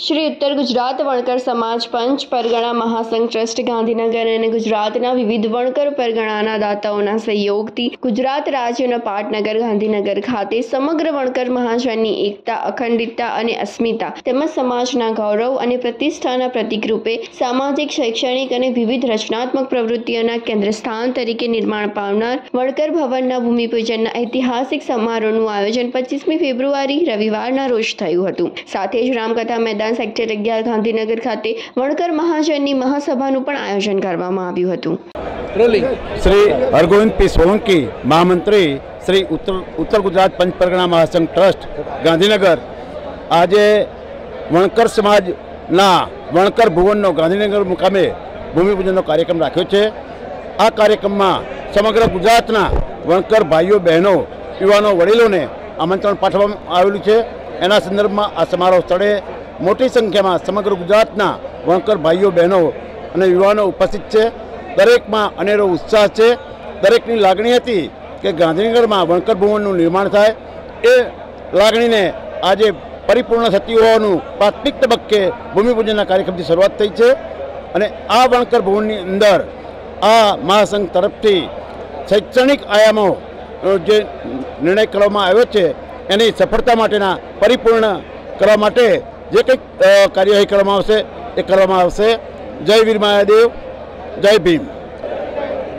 श्री उत्तर गुजरात वणकर समाज पंच परगणा महासंघ ट्रस्ट गांधीनगर અને ગુજરાતના વિવિધ વણકર પરગણાના દાતાઓના સહયોગથી ગુજરાત રાજ્યના પાટનગર ગાંધીનગર ખાતે સમગ્ર વણકર મહાજનની એકતા, અખંડિતતા અને અસ્મિતા તેમજ સમાજના ગૌરવ અને પ્રતિષ્ઠાના પ્રતીક રૂપે સામાજિક, શૈક્ષણિક અને વિવિધ રચનાત્મક પ્રવૃત્તિઓના કેન્દ્રસ્થાન તરીકે નિર્માણ પામનાર વણકર ભવનના ભૂમિપૂજનના ઐતિહાસિક સમારોહનું આયોજન 25મી ફેબ્રુઆરી રવિવારના રોજ થયું હતું। સાથે જ રામકથા मैदान सेक्टर 11 गांधीनगर खाते वणकर महाजननी महासभाનું પણ આયોજન કરવામાં આવ્યું હતું। श्री हरगोविंद पी सोलंकी महामंत्री श्री उत्तर गुजरात पंच परगणा महासंघ ट्रस्ट गांधीनगर आज वणकर समाजना वणकर भुवनનો गांधीनगर मुकामे भूमिपूजनનો कार्यक्रम राख्यो छे। आ कार्यक्रमમાં समग्र गुजरातना वणकर भाईओ बहनों युवाओं वडीलोने आमंत्रण पाठवવામાં आवेલું છે। एना संदर्भમાં आ समारोह स्थळे मोटी संख्या में समग्र गुजरातना वणकर भाईओ बहनों और युवाओं उपस्थित है। दरेक में अनेरो उत्साह है। दरेकनी लागणी थी कि गांधीनगर में वणकर भुवनનું निर्माण थाय। ए लागणी ने आज परिपूर्ण थती होवानुं प्राथमिक तबक्के भूमिपूजन कार्यक्रम की शुरुआत थई है। और आ वणकर भुवननी अंदर आ महासंघ तरफथी शैक्षणिक आयामों जे निर्णय करवामां आव्यो छे एनी सफलता माटेना परिपूर्ण करवा माटे जे कंईक कार्यवाही करवामां आवशे ए करवामां आवशे। जय वीर महादेव, जय भीम।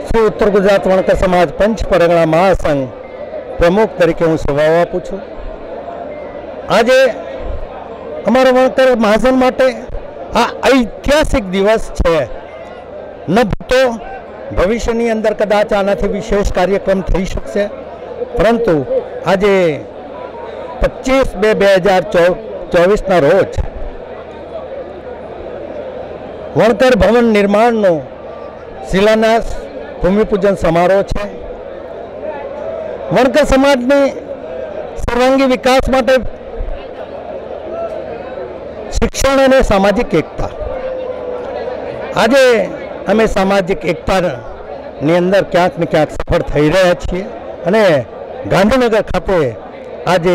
श्री उत्तर गुजरात वणकर समाज पंच परगणा महासंघ प्रमुख तरीके हूँ सेवाओं आपू छूं। आज अमारा वणकर महाजन माटे आ ऐतिहासिक दिवस है। न तो भविष्यनी अंदर कदाच आनाथी विशेष कार्यक्रम थई शकशे, परंतु आज 25/2/2024 ना रोज वणकर भवन निर्माण शिलान्यास भूमिपूजन समारोह है। वणकर समाज ने सर्वांगी विकास माटे शिक्षण और सामाजिक एकता आज अमे सामाजिक एकता नी अंदर क्यांक ने क्यांक सफल थई रह्या छीए। अने गांधीनगर खाते आज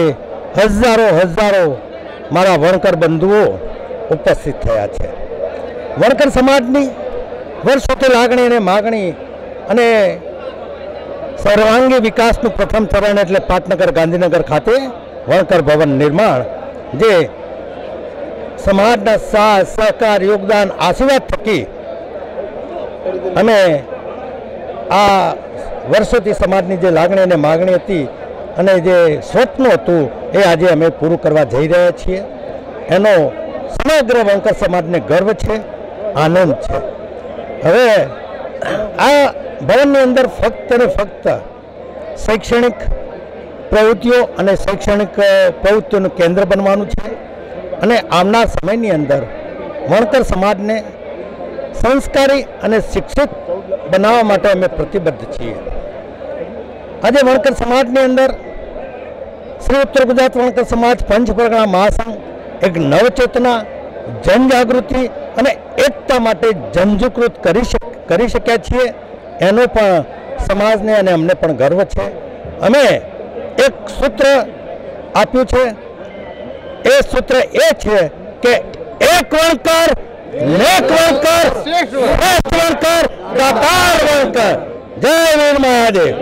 हजारों हजारों मारा वणकर बंधुओं उपस्थित थया छे। वणकर समाजनी वर्षोथी लागणी अने मागणी अने सर्वांगी विकासનું प्रथम चरण એટલે પાટનગર ગાંધીનગર ખાતે વણકર ભવન निर्माण जे समाजना साथ सहकार योगदान आशीर्वाद थकी अमे आ वर्षोथी समाजनी जे लागणी अने मागणी हती अने जे स्वप्न हतुं ए आजे अमे पूरुं करवा जई रह्या छीए। एनो समग्र वणकर समाजने गर्व छे, आनंद छे। हवे आ भवननी अंदर फक्त ने फक्त शैक्षणिक प्रवृत्तिओ अने शैक्षणिक प्रवृत्तिओनुं केंद्र बनवानुं छे अने आवनार समयनी अंदर वणकर समाजने संस्कारी अने शिक्षित बनाववा माटे अमे प्रतिबद्ध छीए। आज वणकर समाजनी अंदर श्री उत्तर गुजरात वणकर समाज पंच परगणा महासंघ एक नवचेतना, जनजागृति अने एकता माटे जनजागृत करी शक्या छीए। एनो पण समाजने अने अमने पण गर्व छे। अमे एक सूत्र आप्युं छे। ए सूत्र ए छे के एक वणकर, नेक वणकर, श्रेष्ठ वणकर, दातार वणकर। जय वीर महादेव।